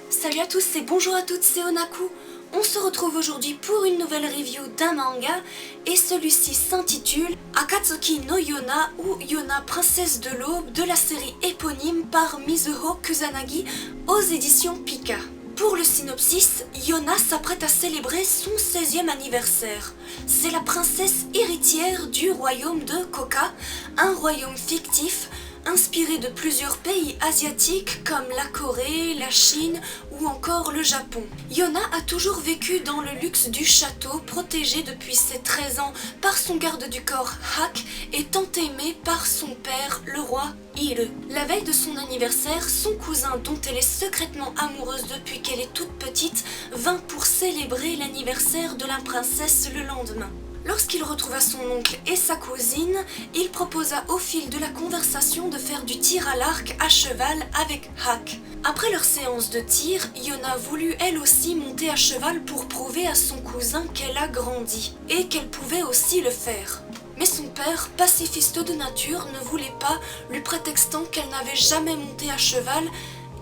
Salut à tous et bonjour à toutes, c'est Onaku. On se retrouve aujourd'hui pour une nouvelle review d'un manga et celui-ci s'intitule Akatsuki no Yona ou Yona princesse de l'aube de la série éponyme par Mizuho Kusanagi aux éditions Pika. Pour le synopsis, Yona s'apprête à célébrer son 16e anniversaire. C'est la princesse héritière du royaume de Koka, un royaume fictif inspiré de plusieurs pays asiatiques comme la Corée, la Chine ou encore le Japon. Yona a toujours vécu dans le luxe du château, protégée depuis ses 13 ans par son garde du corps Hak et tant aimée par son père, le roi Ire. La veille de son anniversaire, son cousin, dont elle est secrètement amoureuse depuis qu'elle est toute petite, vint pour célébrer l'anniversaire de la princesse le lendemain. Lorsqu'il retrouva son oncle et sa cousine, il proposa au fil de la conversation de faire du tir à l'arc à cheval avec Hak. Après leur séance de tir, Yona voulut elle aussi monter à cheval pour prouver à son cousin qu'elle a grandi et qu'elle pouvait aussi le faire. Mais son père, pacifiste de nature, ne voulait pas, lui prétextant qu'elle n'avait jamais monté à cheval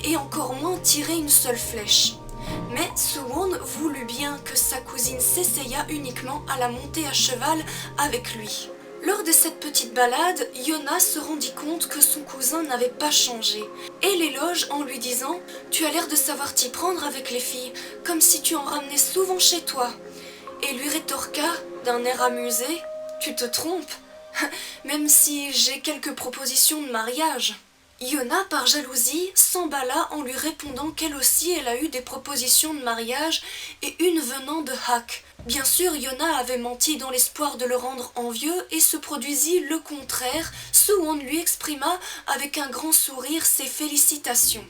et encore moins tiré une seule flèche. Mais Suwon voulut bien que sa cousine s'essayât uniquement à la montée à cheval avec lui. Lors de cette petite balade, Yona se rendit compte que son cousin n'avait pas changé et l'éloge en lui disant « Tu as l'air de savoir t'y prendre avec les filles, comme si tu en ramenais souvent chez toi. » Et lui rétorqua d'un air amusé « Tu te trompes, même si j'ai quelques propositions de mariage. » Yona, par jalousie, s'emballa en lui répondant qu'elle aussi elle a eu des propositions de mariage et une venant de Hak. Bien sûr, Yona avait menti dans l'espoir de le rendre envieux et se produisit le contraire. Suwon lui exprima avec un grand sourire ses félicitations.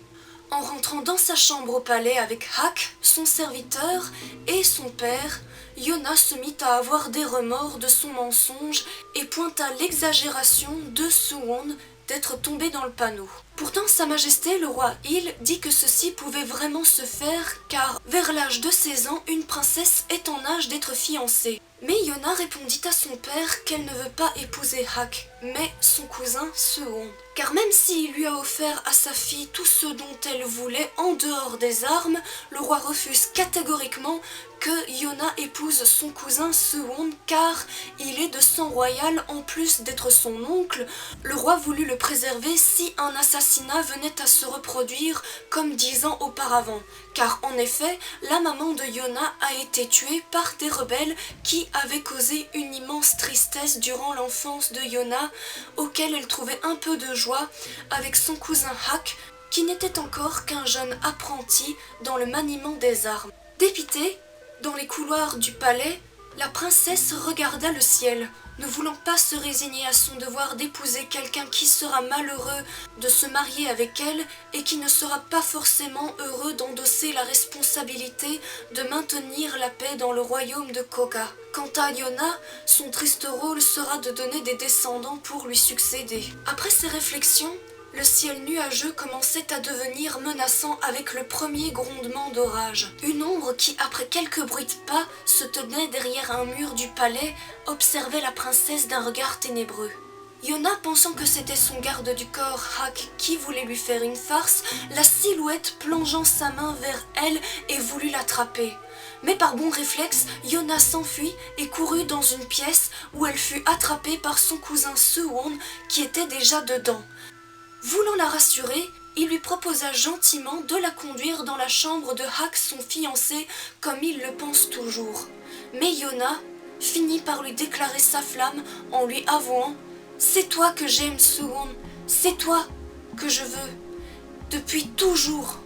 En rentrant dans sa chambre au palais avec Hak, son serviteur et son père, Yona se mit à avoir des remords de son mensonge et pointa l'exagération de Suwon d'être tombé dans le panneau. Pourtant, Sa Majesté, le roi Il, dit que ceci pouvait vraiment se faire car, vers l'âge de 16 ans, une princesse est en âge d'être fiancée. Mais Yona répondit à son père qu'elle ne veut pas épouser Hak, mais son cousin Suwon. Car même s'il lui a offert à sa fille tout ce dont elle voulait en dehors des armes, le roi refuse catégoriquement que Yona épouse son cousin Suwon car il est de sang royal en plus d'être son oncle. Le roi voulut le préserver si un assassinat venait à se reproduire comme 10 ans auparavant. Car en effet, la maman de Yona a été tuée par des rebelles qui avaient causé une immense tristesse durant l'enfance de Yona, auquel elle trouvait un peu de joie avec son cousin Hak, qui n'était encore qu'un jeune apprenti dans le maniement des armes. Dépitée, dans les couloirs du palais, la princesse regarda le ciel, ne voulant pas se résigner à son devoir d'épouser quelqu'un qui sera malheureux de se marier avec elle et qui ne sera pas forcément heureux d'endosser la responsabilité de maintenir la paix dans le royaume de Koka. Quant à Yona, son triste rôle sera de donner des descendants pour lui succéder. Après ces réflexions, le ciel nuageux commençait à devenir menaçant avec le premier grondement d'orage. Une ombre qui, après quelques bruits de pas, se tenait derrière un mur du palais, observait la princesse d'un regard ténébreux. Yona, pensant que c'était son garde du corps, Hak, qui voulait lui faire une farce, la silhouette plongeant sa main vers elle et voulut l'attraper. Mais par bon réflexe, Yona s'enfuit et courut dans une pièce où elle fut attrapée par son cousin Suwon qui était déjà dedans. Voulant la rassurer, il lui proposa gentiment de la conduire dans la chambre de Hak, son fiancé, comme il le pense toujours. Mais Yona finit par lui déclarer sa flamme en lui avouant « C'est toi que j'aime, Suwon, c'est toi que je veux, depuis toujours !»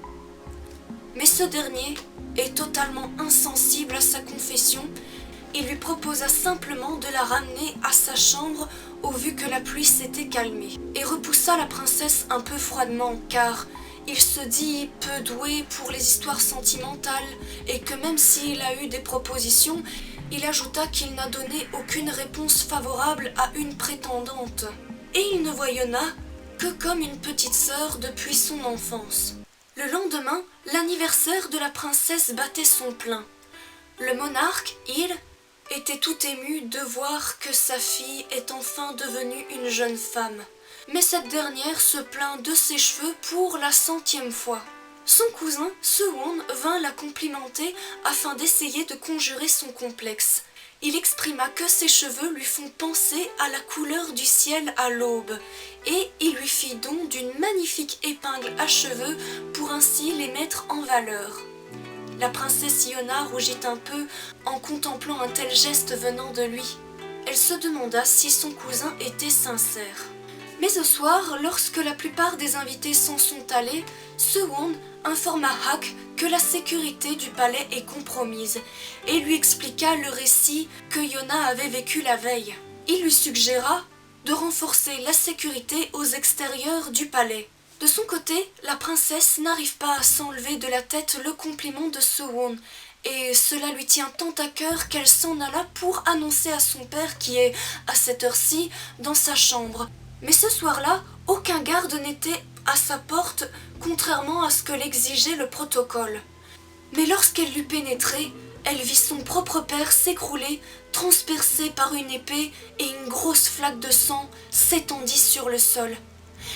Mais ce dernier est totalement insensible à sa confession. Il lui proposa simplement de la ramener à sa chambre au vu que la pluie s'était calmée, et repoussa la princesse un peu froidement car il se dit peu doué pour les histoires sentimentales et que même s'il a eu des propositions, il ajouta qu'il n'a donné aucune réponse favorable à une prétendante. Et il ne voit Yona que comme une petite sœur depuis son enfance. Le lendemain, l'anniversaire de la princesse battait son plein. Le monarque, il, était tout ému de voir que sa fille est enfin devenue une jeune femme. Mais cette dernière se plaint de ses cheveux pour la 100e fois. Son cousin, Sewon, vint la complimenter afin d'essayer de conjurer son complexe. Il exprima que ses cheveux lui font penser à la couleur du ciel à l'aube, et il lui fit don d'une magnifique épingle à cheveux pour ainsi les mettre en valeur. La princesse Yona rougit un peu en contemplant un tel geste venant de lui. Elle se demanda si son cousin était sincère. Mais au soir, lorsque la plupart des invités s'en sont allés, Sewon informa Hak que la sécurité du palais est compromise et lui expliqua le récit que Yona avait vécu la veille. Il lui suggéra de renforcer la sécurité aux extérieurs du palais. De son côté, la princesse n'arrive pas à s'enlever de la tête le compliment de Sewon, et cela lui tient tant à cœur qu'elle s'en alla pour annoncer à son père qui est, à cette heure-ci, dans sa chambre. Mais ce soir-là, aucun garde n'était à sa porte, contrairement à ce que l'exigeait le protocole. Mais lorsqu'elle l'eut pénétré, elle vit son propre père s'écrouler, transpercé par une épée, et une grosse flaque de sang s'étendit sur le sol.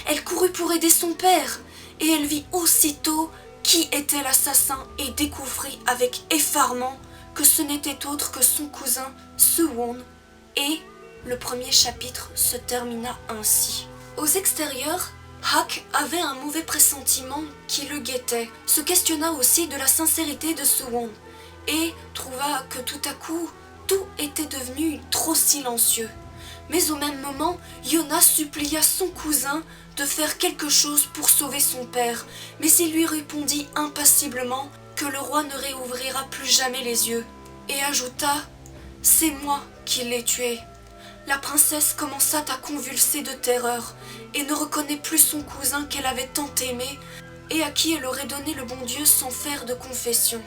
Elle courut pour aider son père, et elle vit aussitôt qui était l'assassin et découvrit avec effarement que ce n'était autre que son cousin Sewon, et le premier chapitre se termina ainsi. Aux extérieurs, Hak avait un mauvais pressentiment qui le guettait, se questionna aussi de la sincérité de Sewon, et trouva que tout à coup, tout était devenu trop silencieux. Mais au même moment, Yona supplia son cousin de faire quelque chose pour sauver son père, mais il lui répondit impassiblement que le roi ne réouvrira plus jamais les yeux, et ajouta « C'est moi qui l'ai tué ». La princesse commença à convulser de terreur, et ne reconnaît plus son cousin qu'elle avait tant aimé, et à qui elle aurait donné le bon Dieu sans faire de confession.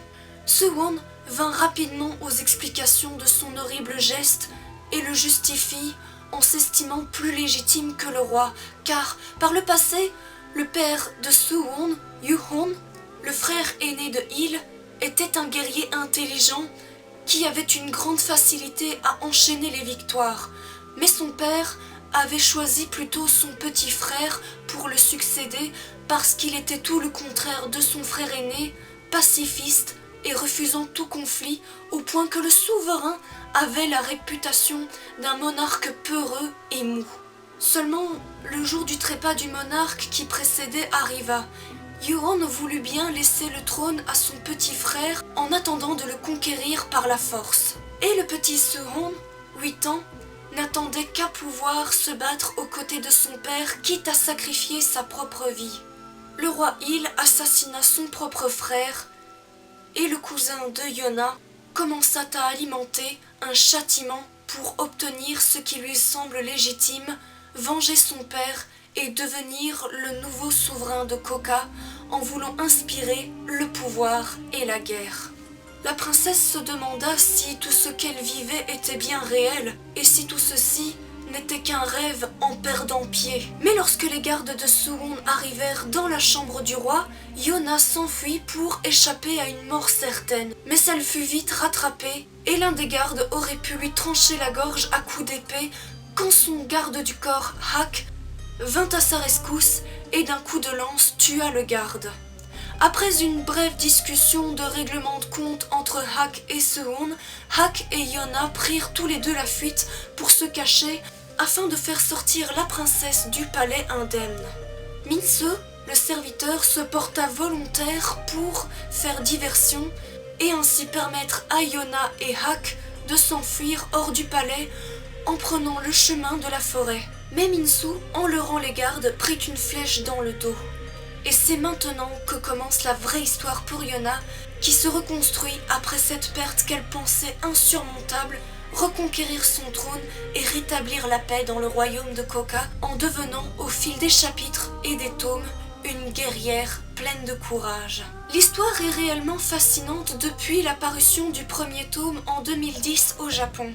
Sewon vint rapidement aux explications de son horrible geste, et le justifie en s'estimant plus légitime que le roi, car par le passé, le père de Sewon, Yuhon, le frère aîné de Il, était un guerrier intelligent qui avait une grande facilité à enchaîner les victoires, mais son père avait choisi plutôt son petit frère pour le succéder parce qu'il était tout le contraire de son frère aîné, pacifiste et refusant tout conflit, au point que le souverain avait la réputation d'un monarque peureux et mou. Seulement, le jour du trépas du monarque qui précédait arriva. Yuhon voulut bien laisser le trône à son petit frère en attendant de le conquérir par la force. Et le petit Sewon, 8 ans, n'attendait qu'à pouvoir se battre aux côtés de son père, quitte à sacrifier sa propre vie. Le roi Il assassina son propre frère, et le cousin de Yona commença à alimenter un châtiment pour obtenir ce qui lui semble légitime, venger son père et devenir le nouveau souverain de Koka en voulant inspirer le pouvoir et la guerre. La princesse se demanda si tout ce qu'elle vivait était bien réel et si tout ceci n'était qu'un rêve en perdant pied. Mais lorsque les gardes de Sewon arrivèrent dans la chambre du roi, Yona s'enfuit pour échapper à une mort certaine. Mais elle fut vite rattrapée et l'un des gardes aurait pu lui trancher la gorge à coups d'épée quand son garde du corps, Hak, vint à sa rescousse et d'un coup de lance tua le garde. Après une brève discussion de règlement de compte entre Hak et Sewon, Hak et Yona prirent tous les deux la fuite pour se cacher afin de faire sortir la princesse du palais indemne. Minso, le serviteur, se porta volontaire pour faire diversion et ainsi permettre à Yona et Hak de s'enfuir hors du palais en prenant le chemin de la forêt. Mais Minso, en leurrant les gardes, prit une flèche dans le dos. Et c'est maintenant que commence la vraie histoire pour Yona, qui se reconstruit après cette perte qu'elle pensait insurmontable, reconquérir son trône et rétablir la paix dans le royaume de Koka en devenant, au fil des chapitres et des tomes, une guerrière pleine de courage. L'histoire est réellement fascinante depuis la parution du premier tome en 2010 au Japon.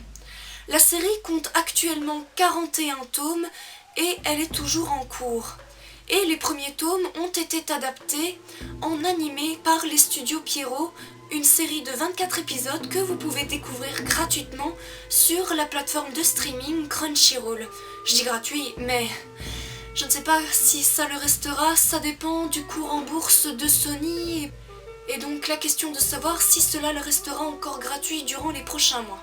La série compte actuellement 41 tomes et elle est toujours en cours. Et les premiers tomes ont été adaptés en animé par les studios Pierrot, une série de 24 épisodes que vous pouvez découvrir gratuitement sur la plateforme de streaming Crunchyroll. Je dis gratuit, mais Je ne sais pas si ça le restera, ça dépend du cours en bourse de Sony. Et donc la question de savoir si cela le restera encore gratuit durant les prochains mois.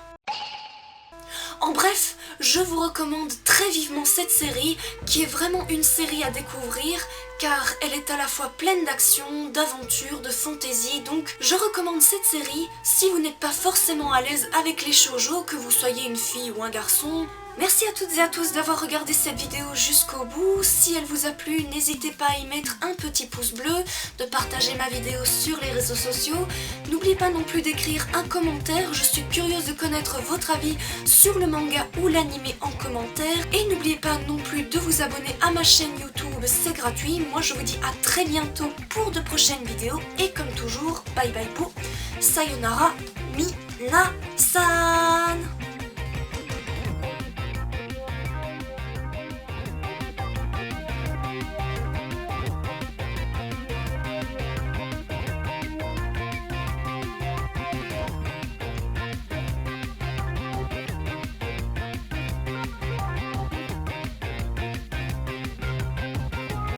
En bref, je vous recommande très vivement cette série, qui est vraiment une série à découvrir, car elle est à la fois pleine d'action, d'aventure, de fantaisie, donc je recommande cette série si vous n'êtes pas forcément à l'aise avec les shoujo, que vous soyez une fille ou un garçon. Merci à toutes et à tous d'avoir regardé cette vidéo jusqu'au bout. Si elle vous a plu, n'hésitez pas à y mettre un petit pouce bleu, de partager ma vidéo sur les réseaux sociaux. N'oubliez pas non plus d'écrire un commentaire, je suis curieuse de connaître votre avis sur le manga ou l'anime en commentaire. Et n'oubliez pas non plus de vous abonner à ma chaîne YouTube, c'est gratuit. Moi je vous dis à très bientôt pour de prochaines vidéos. Et comme toujours, bye bye pour sayonara, minasai.